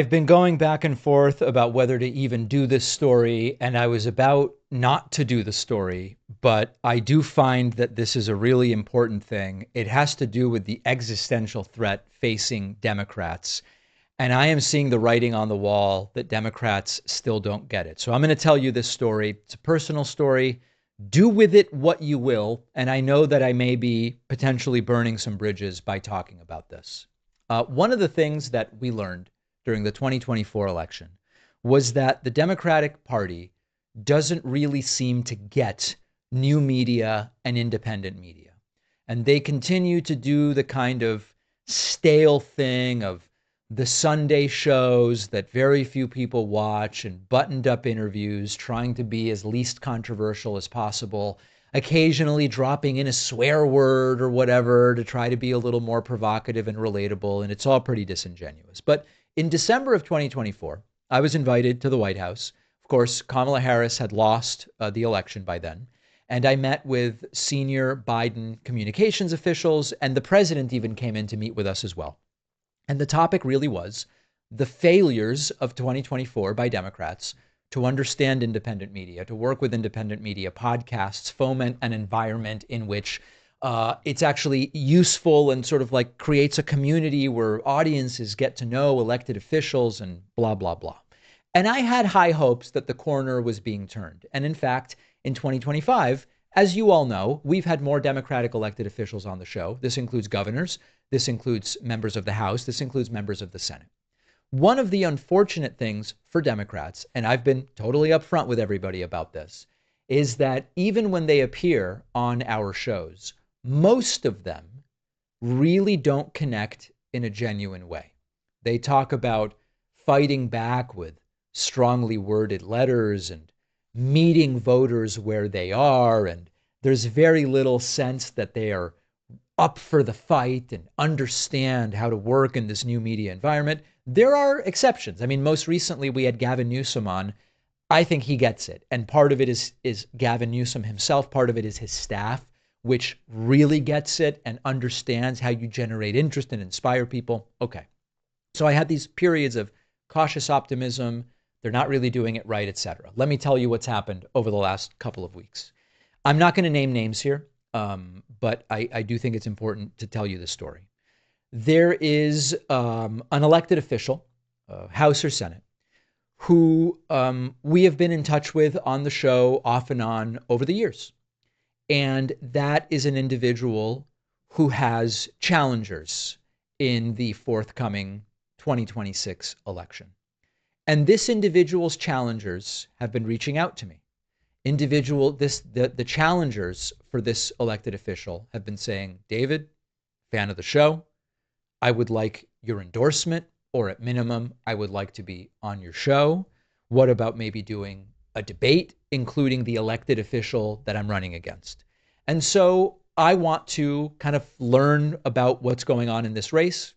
I've been going back and forth about whether to even do this story, and I was about not to do the story, but I do find that this is a really important thing. It has to do with the existential threat facing Democrats. And I am seeing the writing on the wall that Democrats still don't get it. So I'm going to tell you this story. It's a personal story. Do with it what you will. And I know that I may be potentially burning some bridges by talking about this. One of the things that we learned during the 2024 election was that the Democratic Party doesn't really seem to get new media and independent media. And they continue to do the kind of stale thing of the Sunday shows that very few people watch and buttoned up interviews trying to be as least controversial as possible, occasionally dropping in a swear word or whatever to try to be a little more provocative and relatable. And it's all pretty disingenuous. But in December of 2024, I was invited to the White House. Of course, Kamala Harris had lost the election by then. And I met with senior Biden communications officials, and the president even came in to meet with us as well. And the topic really was the failures of 2024 by Democrats to understand independent media, to work with independent media, podcasts, foment an environment in which it's actually useful and sort of like creates a community where audiences get to know elected officials and blah, blah, blah. And I had high hopes that the corner was being turned. And in fact, in 2025, as you all know, we've had more Democratic elected officials on the show. This includes governors. This includes members of the House. This includes members of the Senate. One of the unfortunate things for Democrats, and I've been totally upfront with everybody about this, is that even when they appear on our shows, most of them really don't connect in a genuine way. They talk about fighting back with strongly worded letters and meeting voters where they are. And there's very little sense that they are up for the fight and understand how to work in this new media environment. There are exceptions. I mean, most recently we had Gavin Newsom on. I think he gets it. And part of it is Gavin Newsom himself. Part of it is his staff, which really gets it and understands how you generate interest and inspire people. Okay. So I had these periods of cautious optimism. They're not really doing it right, etc. Let me tell you what's happened over the last couple of weeks. I'm not going to name names here, but I do think it's important to tell you the story. There is an elected official, House or Senate, who we have been in touch with on the show off and on over the years. And that is an individual who has challengers in the forthcoming 2026 election. And this individual's challengers have been reaching out to me. The challengers for this elected official have been saying, David, fan of the show, I would like your endorsement, or at minimum, I would like to be on your show. What about maybe doing a debate, including the elected official that I'm running against? And so I want to kind of learn about what's going on in this race.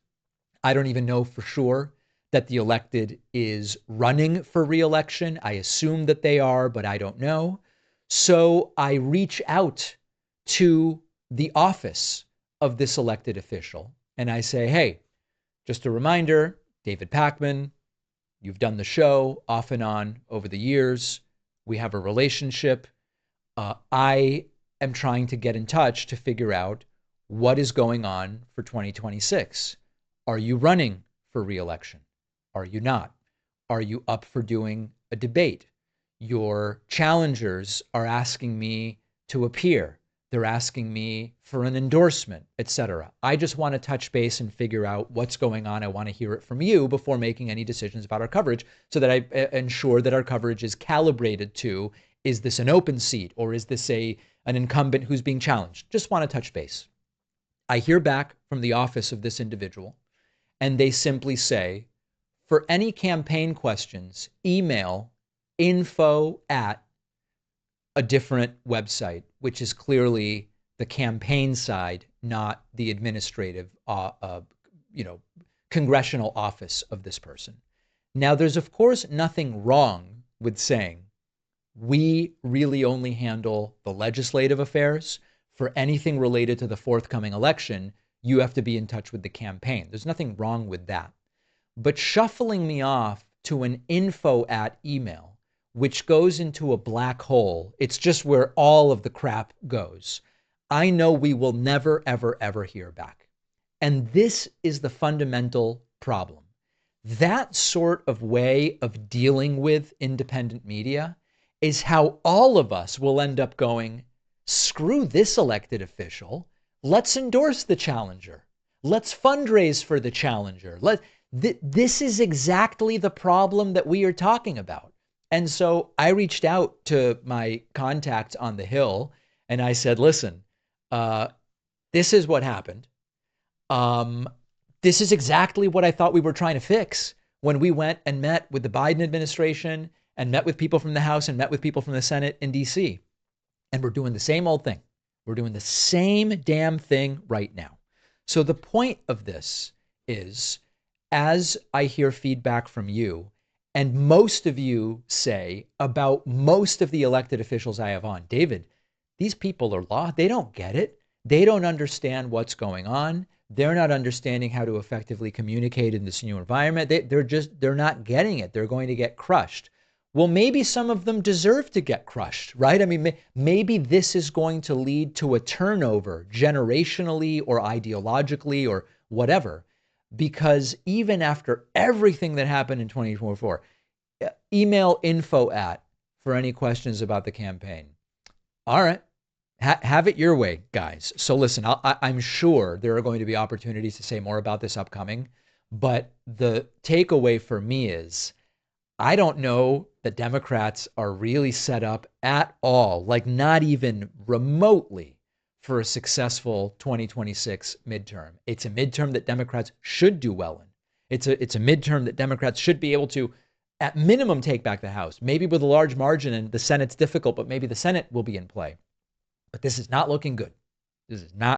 I don't even know for sure that the elected is running for re-election. I assume that they are, but I don't know. So I reach out to the office of this elected official and I say, hey, just a reminder, David Pakman, you've done the show off and on over the years. We have a relationship. I am trying to get in touch to figure out what is going on for 2026. Are you running for re-election? Are you not? Are you up for doing a debate? Your challengers are asking me to appear. They're asking me for an endorsement, etc. I just want to touch base and figure out what's going on. I want to hear it from you before making any decisions about our coverage so that I ensure that our coverage is calibrated to, is this an open seat or is this an incumbent who's being challenged? Just want to touch base. I hear back from the office of this individual and they simply say, for any campaign questions, email info at a different website, which is clearly the campaign side, not the administrative, congressional office of this person. Now, there's of course nothing wrong with saying we really only handle the legislative affairs. For anything related to the forthcoming election, you have to be in touch with the campaign. There's nothing wrong with that. but shuffling me off to an info at email, which goes into a black hole. It's just where all of the crap goes. I know we will never, ever, ever hear back. And this is the fundamental problem. That sort of way of dealing with independent media is how all of us will end up going, screw this elected official. Let's endorse the challenger. Let's fundraise for the challenger. This is exactly the problem that we are talking about. And so I reached out to my contacts on the Hill and I said, listen, this is what happened. This is exactly what I thought we were trying to fix when we went and met with the Biden administration and met with people from the House and met with people from the Senate in DC. And we're doing the same old thing. We're doing the same damn thing right now. So the point of this is, as I hear feedback from you, and most of you say about most of the elected officials I have on, David, these people are lost. They don't get it. They don't understand what's going on. They're not understanding how to effectively communicate in this new environment. They're not getting it. They're going to get crushed. Well, maybe some of them deserve to get crushed, right? I mean, maybe this is going to lead to a turnover generationally or ideologically or whatever, because even after everything that happened in 2024, email info at for any questions about the campaign. All right. Have it your way, guys. So listen, I'm sure there are going to be opportunities to say more about this upcoming, but the takeaway for me is I don't know that Democrats are really set up at all, like not even remotely, for a successful 2026 midterm. It's a midterm that Democrats should do well in. It's a midterm that Democrats should be able to, at minimum, take back the House, maybe with a large margin, and the Senate's difficult, but maybe the Senate will be in play. But this is not looking good. This is not